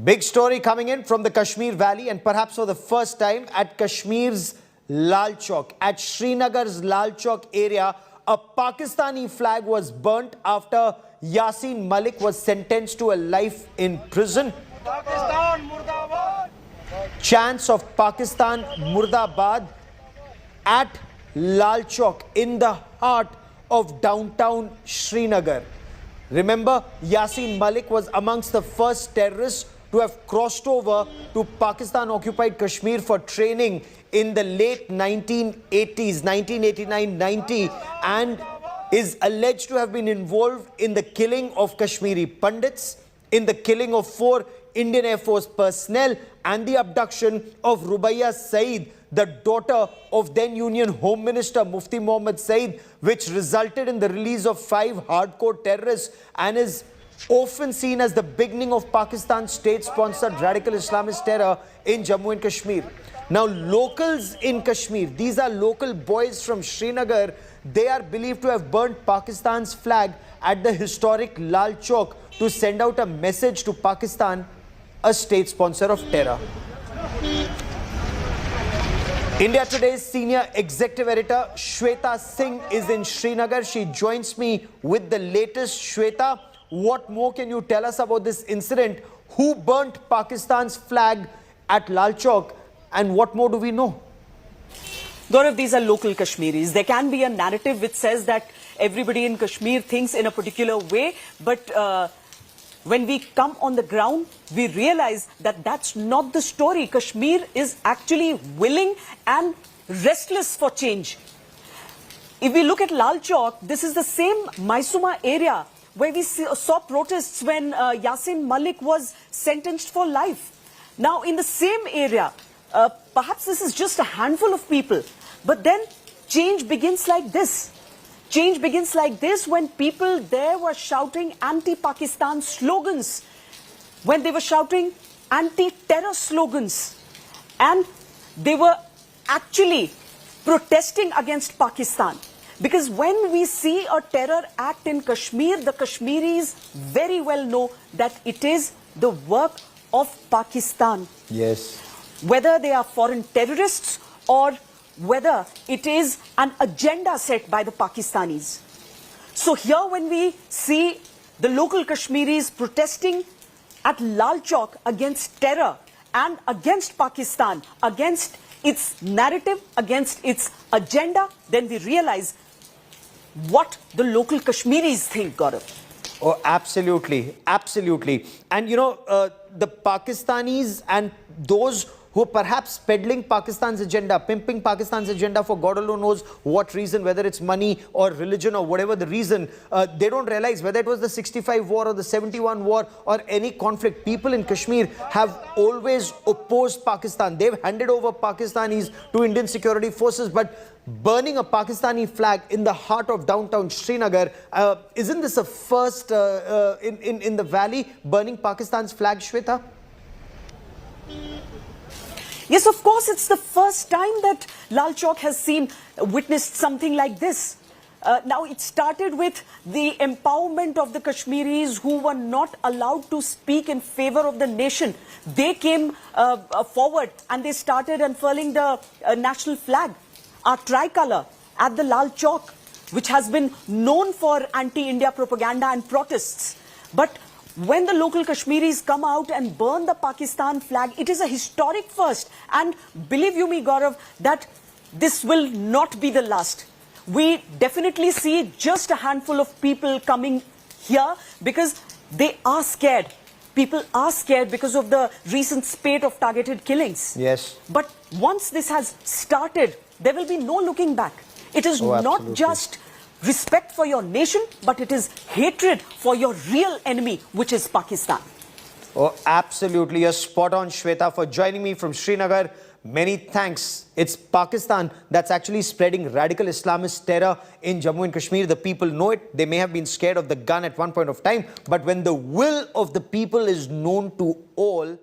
Big story coming in from the Kashmir Valley, and perhaps for the first time at Kashmir's Lal Chowk. At Srinagar's Lal Chowk area, a Pakistani flag was burnt after Yasin Malik was sentenced to a life in prison. Pakistan Murdabad. Chants of Pakistan Murdabad at Lal Chowk in the heart of downtown Srinagar. Remember, Yasin Malik was amongst the first terrorists to have crossed over to Pakistan-occupied Kashmir for training in the late 1980s, 1989-90, and is alleged to have been involved in the killing of Kashmiri Pandits, in the killing of 4 Indian Air Force personnel, and the abduction of Rubaiya Saeed, the daughter of then Union Home Minister Mufti Mohammad Saeed, which resulted in the release of 5 hardcore terrorists and is often seen as the beginning of Pakistan's state-sponsored radical Islamist terror in Jammu and Kashmir. Now, locals in Kashmir, these are local boys from Srinagar, they are believed to have burnt Pakistan's flag at the historic Lal Chowk to send out a message to Pakistan, a state sponsor of terror. India Today's senior executive editor Shweta Singh is in Srinagar. She joins me with the latest. Shweta, what more can you tell us about this incident? Who burnt Pakistan's flag at Lal Chowk, and what more do we know? Gaurav, these are local Kashmiris. There can be a narrative which says that everybody in Kashmir thinks in a particular way, but when we come on the ground, we realize that that's not the story. Kashmir is actually willing and restless for change. If we look at Lal Chowk, this is the same Maisuma area where we saw protests when Yasin Malik was sentenced for life. Now, in the same area, perhaps this is just a handful of people, but then change begins like this. Change begins like this when people there were shouting anti-Pakistan slogans, when they were shouting anti-terror slogans, and they were actually protesting against Pakistan. Because when we see a terror act in Kashmir, the Kashmiris very well know that it is the work of Pakistan. Yes. Whether they are foreign terrorists or whether it is an agenda set by the Pakistanis. So here when we see the local Kashmiris protesting at Lal Chowk against terror and against Pakistan, against its narrative, against its agenda, then we realize what the local Kashmiris think, Gaurav. Oh, absolutely. Absolutely. And, you know, the Pakistanis and those who are perhaps peddling Pakistan's agenda, pimping Pakistan's agenda for God alone knows what reason, whether it's money or religion or whatever the reason, they don't realize whether it was the 65 war or the 71 war or any conflict. People in Kashmir have always opposed Pakistan. They've handed over Pakistanis to Indian security forces, but burning a Pakistani flag in the heart of downtown Srinagar, isn't this a first in the valley, burning Pakistan's flag, Shweta? Yes, of course, it's the first time that Lal Chowk has witnessed something like this. Now, it started with the empowerment of the Kashmiris who were not allowed to speak in favor of the nation. They came forward and they started unfurling the national flag, our tricolour, at the Lal Chowk, which has been known for anti-India propaganda and protests. But when the local Kashmiris come out and burn the Pakistan flag, it is a historic first. And believe you me, Gaurav, that this will not be the last. We definitely see just a handful of people coming here because they are scared. People are scared because of the recent spate of targeted killings. Yes. But once this has started, there will be no looking back. It is not just respect for your nation, but it is hatred for your real enemy, which is Pakistan. Oh, absolutely. You're spot on, Shweta, for joining me from Srinagar. Many thanks. It's Pakistan that's actually spreading radical Islamist terror in Jammu and Kashmir. The people know it. They may have been scared of the gun at one point of time, but when the will of the people is known to all,